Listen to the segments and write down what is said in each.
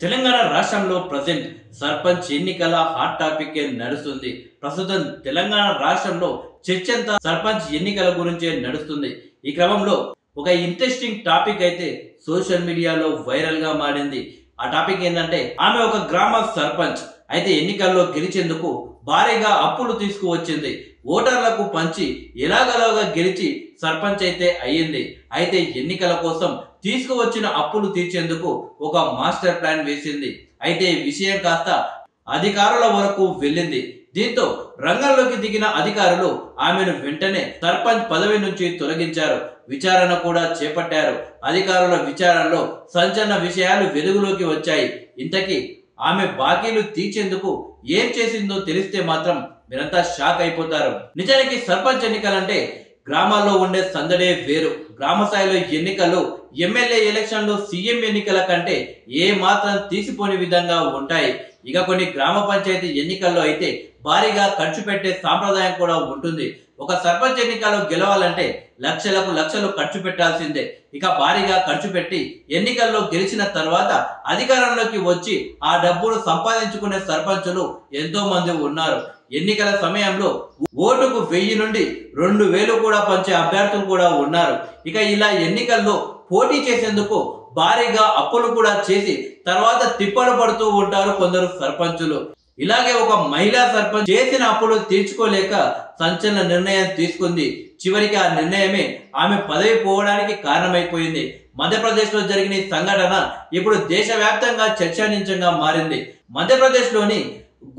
తెలంగాణ రాష్ట్రంలో ప్రజెంట్ సర్పంచ్ ఎన్నికల hot topic నడుస్తుంది. ప్రస్తుతం తెలంగాణ రాష్ట్రంలో చర్చంతా సర్పంచ్ ఎన్నికల గురించే నడుస్తుంది. ఈ క్రమంలో ఒక ఇంట్రెస్టింగ్ టాపిక్ అయితే సోషల్ మీడియాలో వైరల్ గా మారింది. ఆ టాపిక్ ఏంటంటే ఆమె ఒక గ్రామ సర్పంచ్ అయితే ఎన్నికల్లో గెలిచేందుకు భారీగా అప్పులు తీసుకువచ్చింది. ఓటర్లకు పంచి ఎలాగలాగా గెలిచి సర్పంచ్ అయితే అయ్యింది. అయితే ఎన్నికల కోసం తీసుకువచ్చిన అప్పులు తీర్చేందుకు ఒక మాస్టర్ ప్లాన్ వేసింది. అయితే విషయం కాస్త అధికారుల వరకు వెళ్ళింది. దీంతో రంగంలోకి దిగిన అధికారులు ఆమెను వెంటనే సర్పంచ్ పదవి నుంచి తొలగించారు. విచారణ కూడా చేపట్టారు. అధికారుల విచారణలో సంచలన విషయాలు వెలుగులోకి వచ్చాయి. ఇంతకీ ఆమె బాకీలు తీర్చేందుకు ఏం చేసిందో తెలిస్తే మాత్రం మీరంతా షాక్ అయిపోతారు. నిజానికి సర్పంచ్ ఎన్నికలంటే గ్రామాల్లో ఉండే సందడే వేరు. గ్రామ స్థాయిలో ఎన్నికలు ఎమ్మెల్యే ఎలక్షన్లు సీఎం ఎన్నికల కంటే ఏ మాత్రం తీసిపోని విధంగా ఉంటాయి. ఇక కొన్ని గ్రామ పంచాయతీ ఎన్నికల్లో అయితే భారీగా ఖర్చు పెట్టే సాంప్రదాయం కూడా ఉంటుంది. ఒక సర్పంచ్ ఎన్నికల్లో గెలవాలంటే లక్షలకు లక్షలు ఖర్చు పెట్టాల్సిందే. ఇక భారీగా ఖర్చు పెట్టి ఎన్నికల్లో గెలిచిన తర్వాత అధికారంలోకి వచ్చి ఆ డబ్బును సంపాదించుకునే సర్పంచులు ఎంతో మంది ఉన్నారు. ఎన్నికల సమయంలో ఓటుకు 1000 నుండి 2000 కూడా పంచే అభ్యర్థులు కూడా ఉన్నారు. ఇక ఇలా ఎన్నికల్లో పోటీ చేసేందుకు భారీగా అప్పులు కూడా చేసి తర్వాత తిప్పలు పడుతూ ఉంటారు కొందరు సర్పంచులు. ఇలాగే ఒక మహిళా సర్పంచ్ చేసిన అప్పులు తీర్చుకోలేక సంచలన నిర్ణయం తీసుకుంది. చివరికి ఆ నిర్ణయమే ఆమె పదవి పోవడానికి కారణమైపోయింది. మధ్యప్రదేశ్ లో జరిగిన ఈ సంఘటన ఇప్పుడు దేశవ్యాప్తంగా చర్చనీయాంశంగా మారింది. మధ్యప్రదేశ్ లోని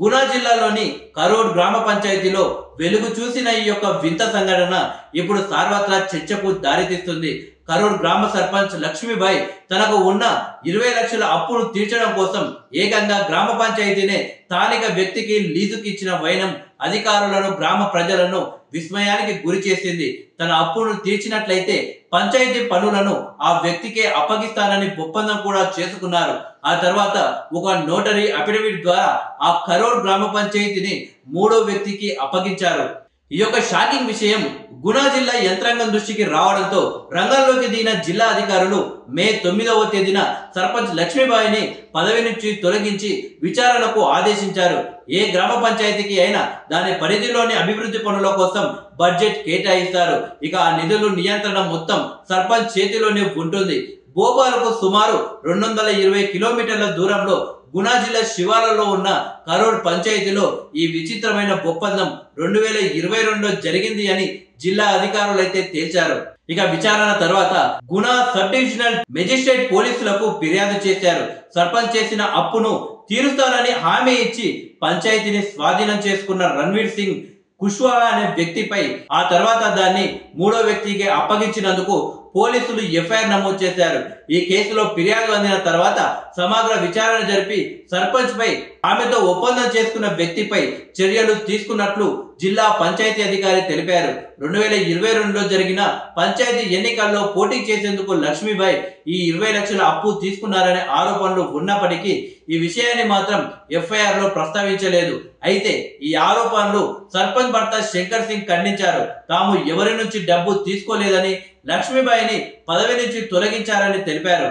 గునా జిల్లాలోని కరోడ్ గ్రామ పంచాయతీలో వెలుగు చూసిన ఈ యొక్క వింత సంఘటన ఇప్పుడు సర్వత్రా చర్చకు దారితీస్తుంది. కరూర్ గ్రామ సర్పంచ్ లక్ష్మీబాయి తనకు ఉన్న 20 లక్షల అప్పును తీర్చడం కోసం ఏకంగా గ్రామ పంచాయతీనే స్థానిక వ్యక్తికి లీజుకి ఇచ్చిన వైనం అధికారులను గ్రామ ప్రజలను విస్మయానికి గురి చేసింది. తన అప్పును తీర్చినట్లయితే పంచాయతీ పనులను ఆ వ్యక్తికే అప్పగిస్తానని ఒప్పందం కూడా చేసుకున్నారు. ఆ తర్వాత ఒక నోటరీ అఫిడవిట్ ద్వారా ఆ కరూర్ గ్రామ పంచాయతీని మూడో వ్యక్తికి అప్పగించారు. ఈ యొక్క షాకింగ్ విషయం గునా జిల్లా యంత్రాంగం దృష్టికి రావడంతో రంగంలోకి దిగిన జిల్లా అధికారులు మే 9వ తేదీన సర్పంచ్ లక్ష్మీబాయిని పదవి నుంచి తొలగించి విచారణకు ఆదేశించారు. ఏ గ్రామ పంచాయతీకి అయినా దాని పరిధిలోని అభివృద్ధి పనుల కోసం బడ్జెట్ కేటాయిస్తారు. ఇక ఆ నిధులు నియంత్రణ మొత్తం సర్పంచ్ చేతిలోనే ఉంటుంది. భోపాల్కు సుమారు 220 కిలోమీటర్ల దూరంలో గునా జిల్లా శివార్లలో ఉన్న కరూర్ పంచాయతీలో ఈ విచిత్రమైన ఒప్పందం 2022లో జరిగింది అని జిల్లా అధికారులు అయితే తేల్చారు. ఇక విచారణ తర్వాత గునా సబ్ డివిజనల్ మెజిస్ట్రేట్ పోలీసులకు ఫిర్యాదు చేశారు. సర్పంచ్ చేసిన అప్పును తీరుస్తానని హామీ ఇచ్చి పంచాయతీని స్వాధీనం చేసుకున్న రణ్వీర్ సింగ్ కుష్వాహా అనే వ్యక్తిపై ఆ తర్వాత దాన్ని మూడో వ్యక్తికి అప్పగించినందుకు పోలీసులు ఎఫ్ఐఆర్ నమోదు చేశారు. ఈ కేసులో ఫిర్యాదు అందిన తర్వాత సమగ్ర విచారణ జరిపి సర్పంచ్ పై ఆమెతో ఒప్పందం చేసుకున్న వ్యక్తిపై చర్యలు తీసుకున్నట్లు జిల్లా పంచాయతీ అధికారి తెలిపారు. 2022లో జరిగిన పంచాయతీ ఎన్నికల్లో పోటీ చేసేందుకు లక్ష్మీబాయి ఈ 20 లక్షల అప్పు తీసుకున్నారనే ఆరోపణలు ఉన్నప్పటికీ ఈ విషయాన్ని మాత్రం ఎఫ్ఐఆర్ లో ప్రస్తావించలేదు. అయితే ఈ ఆరోపణలు సర్పంచ్ భర్త శంకర్ సింగ్ ఖండించారు. తాము ఎవరి నుంచి డబ్బు తీసుకోలేదని లక్ష్మీబాయిని పదవి నుంచి తొలగించారని తెలిపారు.